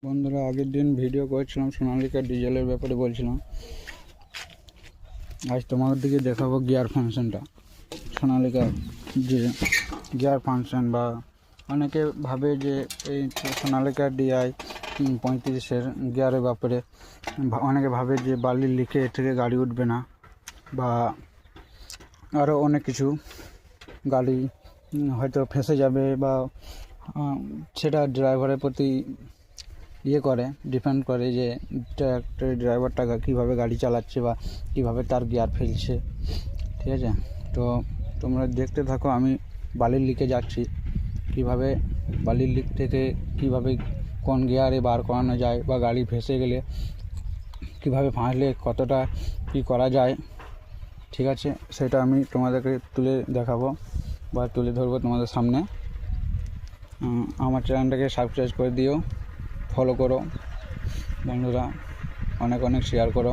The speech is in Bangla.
বন্ধুরা, আগের দিন ভিডিও করেছিলাম সোনালিকা ডিজেলের ব্যাপারে বলছিলাম। আজ তোমাদের দিকে দেখাবো গিয়ার ফাংশনটা। সোনালিকা যে গিয়ার ফাংশন, বা অনেকে ভাবে যে এই সোনালিকা DI 35-এর গিয়ারের ব্যাপারে অনেকে ভাবে যে বালির লিকে এর থেকে গাড়ি উঠবে না, বা আরও অনেক কিছু, গাড়ি হয়তো ফেঁসে যাবে, বা সেটা ড্রাইভারের প্রতি করে ডিপেন্ড করে যে ড্রাইভারটা কীভাবে গাড়ি চালাচ্ছে বা কীভাবে তার গিয়ার ফেলছে। ঠিক আছে, তো তোমরা দেখতে থাকো। আমি বালির লিকে যাচ্ছি, কিভাবে বালির লিক থেকে কিভাবে কোন গিয়ারে বার করানো যায়, বা গাড়ি ফেঁসে গেলে কিভাবে ফাঁসলে কতটা কী করা যায়। ঠিক আছে, সেটা আমি তোমাদেরকে তুলে দেখাবো বা তুলে ধরবো তোমাদের সামনে। আমার চ্যানেলটাকে সাবস্ক্রাইব করে দিও, ফলো করো বন্ধুরা, অনেক শেয়ার করো।